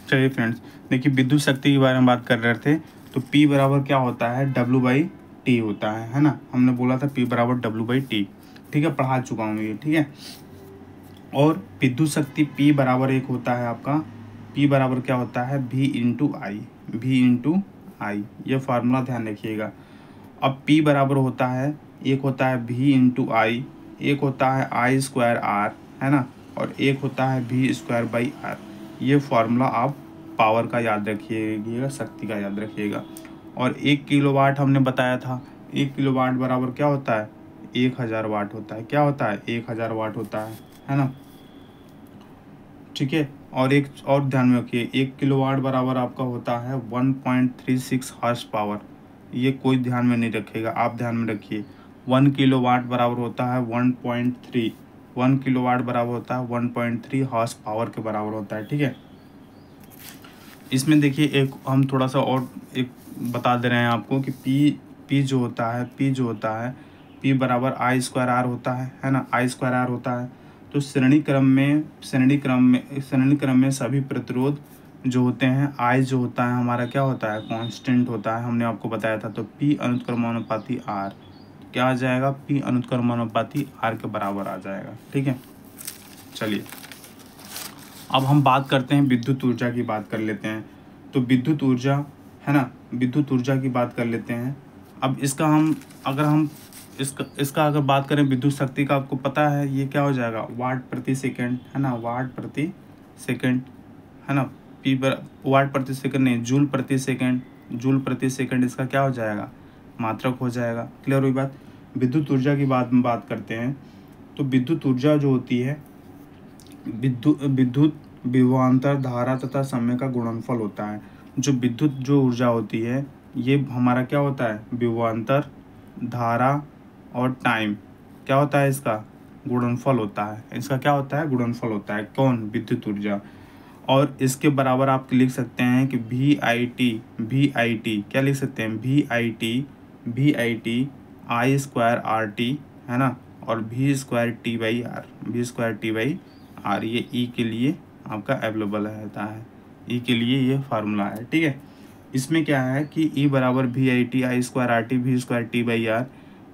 चलिए फ्रेंड्स, देखिए विद्युत शक्ति के बारे में बात कर रहे थे। तो P बराबर क्या होता है, W/T होता है ना। हमने बोला था P बराबर W/T, ठीक है, पढ़ा चुका हूँ ये, ठीक है। और विद्युत शक्ति P बराबर एक होता है आपका, P बराबर क्या होता है, V/I, ये फार्मूला ध्यान रखिएगा। अब P बराबर होता है, एक होता है V/I, एक होता है I²R, है ना, और एक होता है V²/R। ये फार्मूला आप पावर का याद रखिएगा, शक्ति का याद रखिएगा। और 1 किलोवाट हमने बताया था, 1 किलोवाट बराबर क्या होता है, 1000 वाट होता है। क्या होता है, 1000 वाट होता है ना, ठीक है। और एक और ध्यान में रखिए, 1 किलोवाट बराबर आपका होता है 1.36 हॉर्स पावर। ये कोई ध्यान में नहीं रखेगा, आप ध्यान में रखिए। 1 किलोवाट बराबर होता है 1.3, 1 किलोवाट बराबर होता है 1.3 हॉर्स पावर के बराबर होता है, ठीक है। इसमें देखिए एक हम थोड़ा सा और एक बता दे रहे हैं आपको कि P जो होता है P बराबर I²R होता है ना, I²R होता है। तो श्रेणी क्रम में सभी प्रतिरोध जो होते हैं, I जो होता है हमारा क्या होता है, कांस्टेंट होता है, हमने आपको बताया था। तो P अनुक्रमानुपाती R क्या आ जाएगा, P अनुक्रमानुपाती R के बराबर आ जाएगा, ठीक है। चलिए अब हम बात करते हैं विद्युत ऊर्जा की, बात कर लेते हैं। तो विद्युत ऊर्जा है ना, विद्युत ऊर्जा की बात कर लेते हैं। अब इसका अगर बात करें विद्युत शक्ति का, आपको पता है ये क्या हो जाएगा, वाट प्रति सेकंड, है ना, वाट प्रति सेकंड, है ना। वाट प्रति सेकंड नहीं, जूल प्रति सेकंड इसका क्या हो जाएगा, मात्रक हो जाएगा। क्लियर हुई बात। विद्युत ऊर्जा की बात करते हैं। तो विद्युत ऊर्जा जो होती है, विद्युत विभवांतर धारा तथा समय का गुणनफल होता है। जो ऊर्जा होती है, ये हमारा क्या होता है, विभवांतर धारा और टाइम क्या होता है, इसका गुणनफल होता है। इसका क्या होता है, गुणनफल होता है। कौन, विद्युत ऊर्जा। और इसके बराबर आप लिख सकते हैं कि VIT क्या लिख सकते हैं, VIT I²RT, है ना, और V²T/R, ये E के लिए आपका अवेलेबल रहता है, E के लिए ये फार्मूला है, ठीक है। इसमें क्या है कि E बराबर VIT I²RT V²T/R।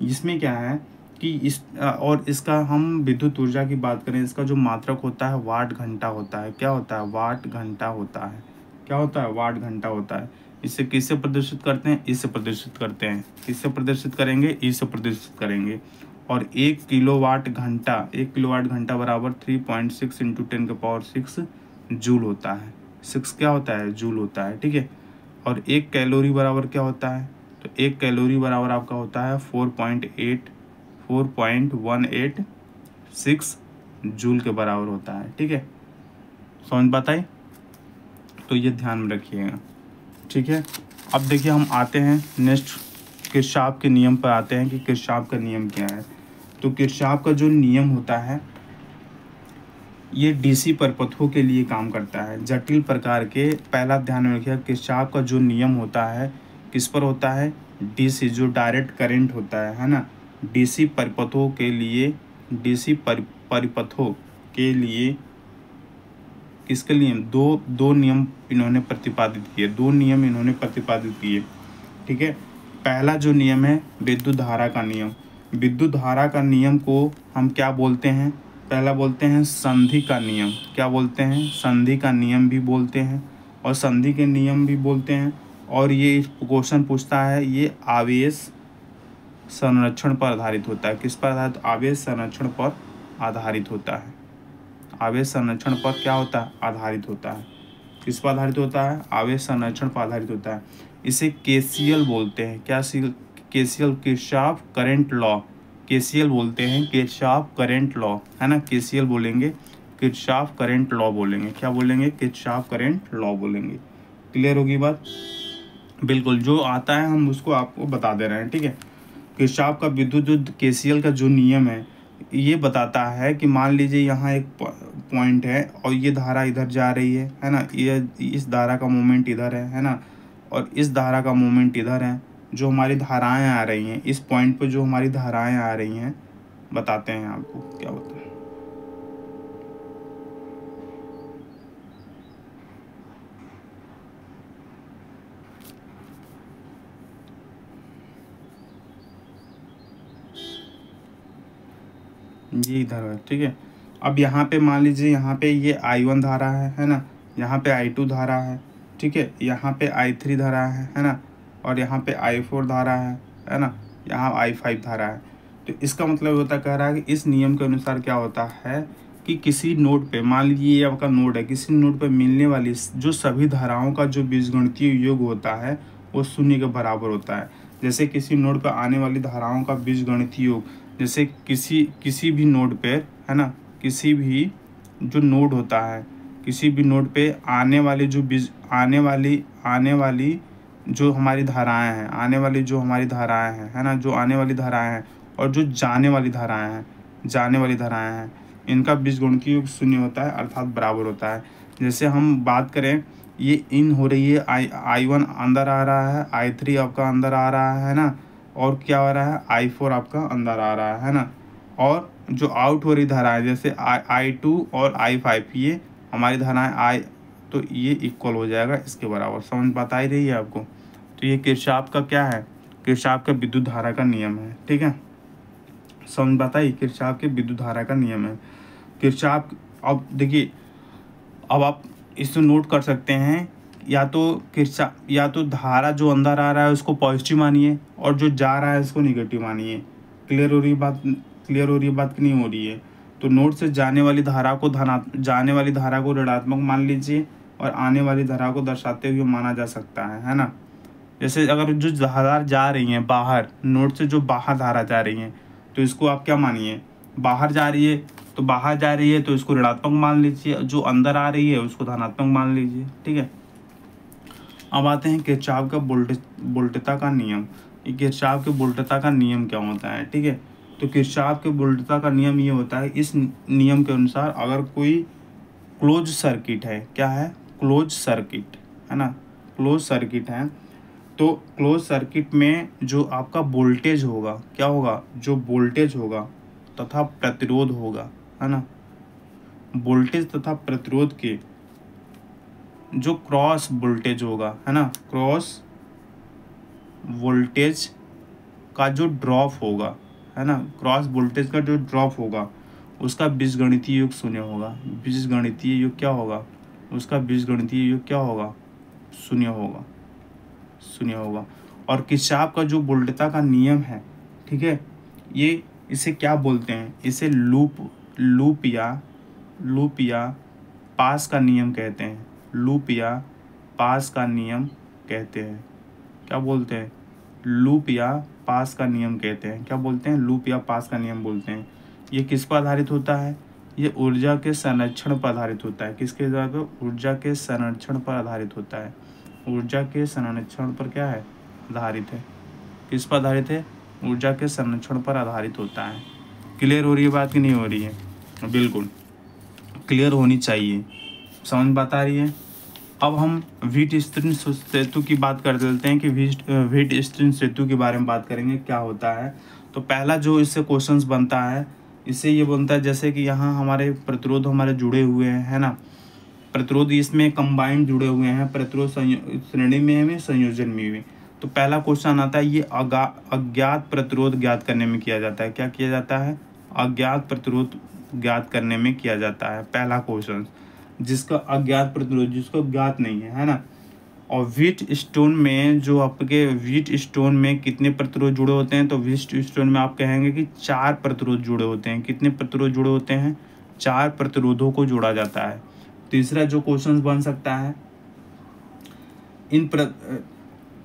इसमें क्या है कि और इसका हम विद्युत ऊर्जा की बात करें, इसका जो मात्रक होता है वाट घंटा होता है। क्या होता है, वाट घंटा होता है। क्या होता है, वाट घंटा होता है। इसे किससे प्रदर्शित करते हैं, इससे प्रदर्शित करते हैं। किससे प्रदर्शित करेंगे, इससे प्रदर्शित करेंगे। और 1 किलोवाट घंटा बराबर 3.6 × 10⁶ जूल होता है। 6 क्या होता है, जूल होता है, ठीक है। और 1 कैलोरी बराबर क्या होता है, तो 1 कैलोरी बराबर आपका होता है 4.186 जूल के बराबर होता है, ठीक है। समझ बात आई, तो ये ध्यान में रखिएगा, ठीक है। अब देखिए हम आते हैं नेक्स्ट किरचॉफ के नियम पर आते हैं कि किरचॉफ का नियम क्या है। तो किरचॉफ का जो नियम होता है, ये डीसी परिपथों के लिए काम करता है, जटिल प्रकार के। पहला ध्यान में रखिएगा, किरचॉफ का जो नियम होता है किस पर होता है, डीसी, जो डायरेक्ट करंट होता है ना, डीसी परिपथों के लिए किसके लिए, दो नियम इन्होंने प्रतिपादित किए, ठीक है। पहला जो नियम है विद्युत धारा का नियम। विद्युत धारा का नियम को हम क्या बोलते हैं, पहला बोलते हैं संधि का नियम। क्या बोलते हैं, संधि का नियम भी बोलते हैं और संधि के नियम भी बोलते हैं। और ये क्वेश्चन पूछता है, ये आवेश संरक्षण पर आधारित होता है। किस पर आधारित, आवेश संरक्षण पर आधारित होता है। आवेश संरक्षण पर क्या होता है, आधारित होता है। किस पर आधारित होता है, आवेश संरक्षण पर आधारित होता है। इसे केसीएल बोलते हैं। क्या, KCL, Kirchhoff current law, KCL बोलते हैं, किरचॉफ करंट लॉ, है ना। केसीएल बोलेंगे, किरचॉफ करंट लॉ बोलेंगे। क्या बोलेंगे, किरचॉफ करंट लॉ बोलेंगे। क्लियर होगी बात, बिल्कुल। जो आता है हम उसको आपको बता दे रहे हैं, ठीक है। किरचॉफ का विद्युत केसीएल का जो नियम है, ये बताता है कि मान लीजिए यहाँ एक पॉइंट है और ये धारा इधर जा रही है ना, ये इस धारा का मोमेंट इधर है ना, और इस धारा का मोमेंट इधर है। जो हमारी धाराएं आ रही हैं इस पॉइंट पर, जो हमारी धाराएं आ रही हैं, बताते हैं आपको क्या होता है। ये इधर है, ठीक है। अब यहाँ पे मान लीजिए यहाँ पे ये I1 धारा है ना, यहाँ पे I2 धारा है, ठीक है, यहाँ पे I3 धारा है ना, और यहाँ पे I4 धारा है ना, यहाँ I5 धारा है। तो इसका मतलब होता कह रहा है कि इस नियम के अनुसार क्या होता है कि किसी नोड पे, मान लीजिए ये आपका नोड है, किसी नोड पे मिलने वाली जो सभी धाराओं का जो बीजगणितीय योग होता है वो शून्य के बराबर होता है। जैसे किसी नोड पर आने वाली धाराओं का बीजगणितीय योग, जैसे किसी भी नोड पे है ना, किसी भी जो नोड होता है, किसी भी नोड पे आने वाली जो आने वाली जो हमारी धाराएं हैं, आने वाली जो हमारी धाराएं हैं है ना, जो आने वाली धाराएं हैं और जो जाने वाली धाराएं हैं, इनका बीजगणितीय योग शून्य होता है, अर्थात बराबर होता है। जैसे हम बात करें, ये इन हो रही है, I1 अंदर आ रहा है, I3 आपका अंदर आ रहा है ना, और क्या हो रहा है, I4 आपका अंदर आ रहा है ना, और जो आउट हो रही धारा है जैसे I2 और I5, ये हमारी धाराएं तो ये इक्वल हो जाएगा इसके बराबर। समझ बात आ ही रही है आपको। तो ये किरचॉफ का क्या है, किरचॉफ का विद्युत धारा का नियम है, ठीक है। समझ बात आई, किरचॉफ के विद्युत धारा का नियम है किरचॉफ। अब देखिए, अब आप इसको नोट कर सकते हैं, या तो धारा जो अंदर आ रहा है उसको पॉजिटिव मानिए और जो जा रहा है उसको निगेटिव मानिए। क्लियर हो रही बात कि नहीं हो रही है? तो नोड से जाने वाली धारा को ऋणात्मक मान लीजिए और आने वाली धारा को दर्शाते हुए माना जा सकता है ना। जैसे अगर जो धारा जा रही है बाहर, नोड से जो बाहर धारा जा रही है, तो इसको आप क्या मानिए, बाहर जा रही है तो इसको ऋणात्मक मान लीजिए, जो अंदर आ रही है उसको धनात्मक मान लीजिए, ठीक है। अब आते हैं किरचॉफ का वोल्टता का नियम। ये किरचॉफ के वोल्टता का नियम क्या होता है, ठीक है। तो किरचॉफ के वोल्टता का नियम ये होता है, इस नियम के अनुसार अगर कोई क्लोज सर्किट है, क्या है, क्लोज सर्किट है ना, क्लोज सर्किट है, तो क्लोज सर्किट में जो आपका वोल्टेज होगा, क्या होगा, जो वोल्टेज होगा तथा प्रतिरोध होगा, है ना, वोल्टेज तथा प्रतिरोध के जो क्रॉस वोल्टेज होगा, है ना, क्रॉस वोल्टेज का जो ड्रॉप होगा, है ना, क्रॉस वोल्टेज का जो ड्रॉप होगा उसका बीजगणितीय योग शून्य होगा। बीजगणितीय योग क्या होगा, उसका बीजगणितीय योग क्या होगा, शून्य होगा। और किरचॉफ का जो वोल्टता का नियम है, ठीक है, ये इसे क्या बोलते हैं, इसे लूप या पास का नियम कहते हैं। लूप या पास का नियम कहते हैं। क्या बोलते हैं, लूप या पास का नियम कहते हैं। क्या बोलते हैं, लूप या पास का नियम बोलते हैं। ये किस पर आधारित होता है, ये ऊर्जा के संरक्षण पर आधारित होता है। किसके आधार पर, ऊर्जा के संरक्षण पर आधारित होता है। ऊर्जा के संरक्षण पर क्या है, आधारित है। किस पर आधारित है, ऊर्जा के संरक्षण पर आधारित होता है। क्लियर हो रही है बात कि नहीं हो रही है? बिल्कुल क्लियर होनी चाहिए। समझ बात आ रही है? अब हम व्हीटस्टीन सेतु की बात कर लेते हैं कि व्हीटस्टीन सेतु के बारे में बात करेंगे क्या होता है। तो पहला जो इससे क्वेश्चंस बनता है, इससे ये बनता है जैसे कि यहाँ हमारे प्रतिरोध हमारे जुड़े हुए हैं, है ना, प्रतिरोध इसमें कंबाइंड जुड़े हुए हैं, प्रतिरोध श्रेणी में भी संयोजन में भी। तो पहला क्वेश्चन आता है, ये अज्ञात प्रतिरोध ज्ञात करने में किया जाता है। क्या किया जाता है, अज्ञात प्रतिरोध ज्ञात करने में किया जाता है। पहला क्वेश्चन, जिसका अज्ञात प्रतिरोध जिसको ज्ञात नहीं है ना। और व्हीटस्टोन में जो आपके व्हीटस्टोन में कितने प्रतिरोध जुड़े होते हैं, तो व्हीटस्टोन में आप कहेंगे कि 4 प्रतिरोध जुड़े होते हैं। कितने प्रतिरोध जुड़े होते हैं, 4 प्रतिरोधों को जोड़ा जाता है। तीसरा जो क्वेश्चन बन सकता है,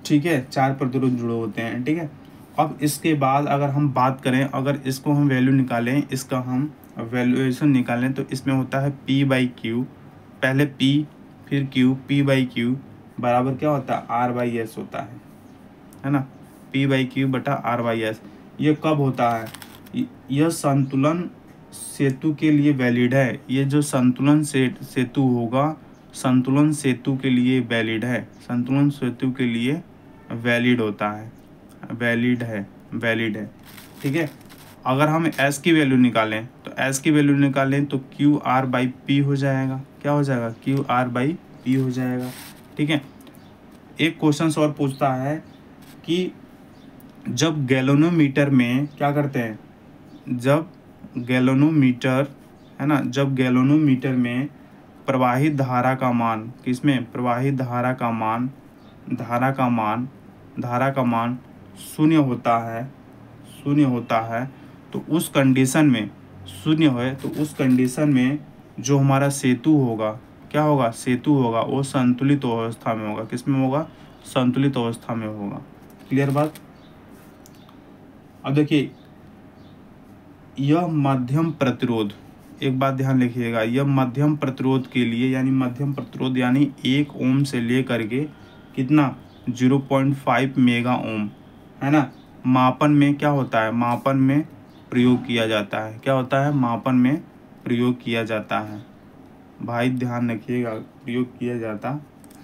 ठीक है, 4 प्रतिरोध जुड़े होते हैं, ठीक है। अब इसके बाद अगर हम बात करें, अगर इसको हम वैल्यू निकालें, इसका हम वैल्यूएशन निकालें, तो इसमें होता है P/Q, पहले P फिर Q, P/Q बराबर क्या होता है, R/S होता है ना, P/Q बटा R/S। ये कब होता है, यह संतुलन सेतु के लिए वैलिड है। ये जो संतुलन सेतु होगा, संतुलन सेतु के लिए वैलिड है, संतुलन सेतु के लिए वैलिड होता है, वैलिड है, ठीक है। अगर हम S की वैल्यू निकालें, तो S की वैल्यू निकालें तो QR/P हो जाएगा। क्या हो जाएगा, QR/P हो जाएगा, ठीक है। एक क्वेश्चन और पूछता है कि जब गैल्वेनोमीटर में क्या करते हैं, जब गैलोनोमीटर, है ना, जब गैलोनोमीटर में प्रवाहित धारा का मान, किसमें, प्रवाहित धारा का मान शून्य होता है, तो उस कंडीशन में शून्य है, तो उस कंडीशन में जो हमारा सेतु होगा, क्या होगा, सेतु होगा, वो संतुलित अवस्था में होगा। किस में होगा, संतुलित अवस्था में होगा। क्लियर बात। अब देखिए, यह मध्यम प्रतिरोध, एक बात ध्यान रखिएगा, यह मध्यम प्रतिरोध के लिए, यानी मध्यम प्रतिरोध यानी 1 ओम से लेकर के कितना, 0.5 मेगा ओम, है ना, मापन में क्या होता है, मापन में प्रयोग किया जाता है। क्या होता है, मापन में प्रयोग किया जाता है। भाई ध्यान रखिएगा, प्रयोग किया जाता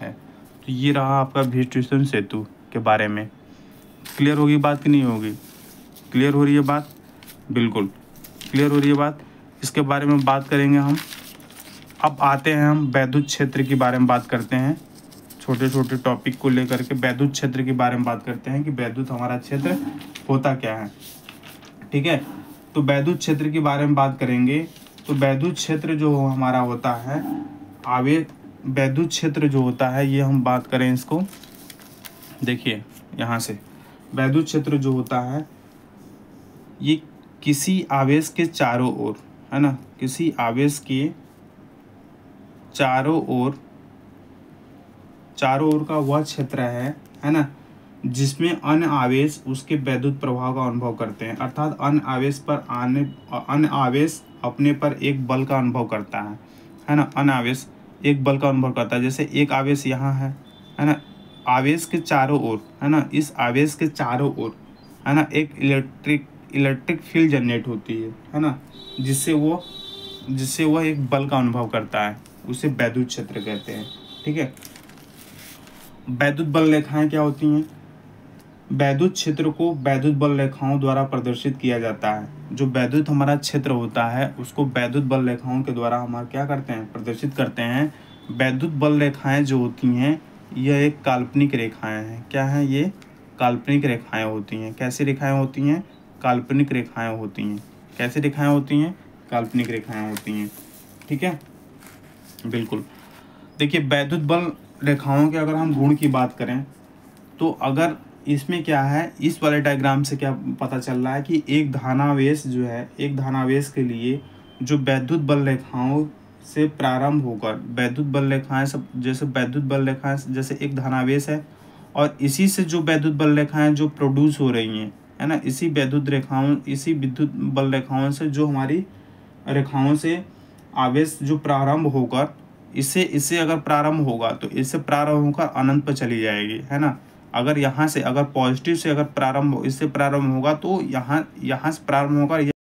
है। तो ये रहा आपका भीष्म सेतु के बारे में। क्लियर होगी बात कि नहीं होगी, क्लियर हो रही है बात, बिल्कुल क्लियर हो रही है बात। इसके बारे में बात करेंगे हम। अब आते हैं हम वैद्युत क्षेत्र के बारे में बात करते हैं। छोटे छोटे टॉपिक को लेकर के वैद्युत क्षेत्र के बारे में बात करते हैं कि वैद्युत हमारा क्षेत्र होता क्या है। ठीक है, तो वैद्युत क्षेत्र के बारे में बात करेंगे। तो वैद्युत क्षेत्र जो हमारा होता है, वैद्युत क्षेत्र जो होता है, ये हम बात करें इसको, देखिए यहाँ से, वैद्युत क्षेत्र जो होता है ये किसी आवेश के चारों ओर, है ना, किसी आवेश के चारों ओर का वह क्षेत्र है ना, जिसमें अन्य आवेश उसके वैद्युत प्रभाव का अनुभव करते हैं। अर्थात अन्य आवेश अपने पर एक बल का अनुभव करता है ना, अन्य आवेश एक बल का अनुभव करता है। जैसे एक आवेश यहाँ है ना, आवेश के चारों ओर, है ना, इस आवेश के चारों ओर, है ना, एक इलेक्ट्रिक फील्ड जनरेट होती है ना, जिससे वह एक बल का अनुभव करता है, उसे वैद्युत क्षेत्र कहते हैं। ठीक है, वैद्युत बल रेखाएं क्या होती हैं, वैद्युत क्षेत्र को वैद्युत बल रेखाओं द्वारा प्रदर्शित किया जाता है। जो वैद्युत हमारा क्षेत्र होता है उसको वैद्युत बल रेखाओं के द्वारा हमारा क्या करते हैं, प्रदर्शित करते हैं। वैद्युत बल रेखाएं जो होती हैं यह एक काल्पनिक रेखाएं हैं। क्या है ये, काल्पनिक रेखाएं होती हैं। कैसी रेखाएं होती हैं, काल्पनिक रेखाएं होती हैं। कैसी रेखाएं होती हैं, काल्पनिक रेखाएं होती हैं। ठीक है, बिल्कुल। देखिए, वैद्युत बल रेखाओं के अगर हम गुण की बात करें तो अगर इसमें क्या है, इस वाले डायग्राम से क्या पता चल रहा है कि एक धनावेश जो है, एक धनावेश के लिए जो वैद्युत बल रेखाओं से प्रारंभ होकर वैद्युत बल रेखाएं सब, जैसे वैद्युत बल रेखाएं जैसे एक धनावेश है, और इसी से जो वैद्युत बल रेखाएं जो प्रोड्यूस हो रही हैं, है ना, इसी विद्युत बल रेखाओं से जो हमारी रेखाओं से आवेश जो प्रारंभ होकर इससे अगर प्रारंभ होगा तो इससे प्रारंभ होकर अनंत पर चली जाएगी, है ना। अगर यहाँ से अगर पॉजिटिव से अगर इससे प्रारंभ होगा तो यहाँ से प्रारंभ होकर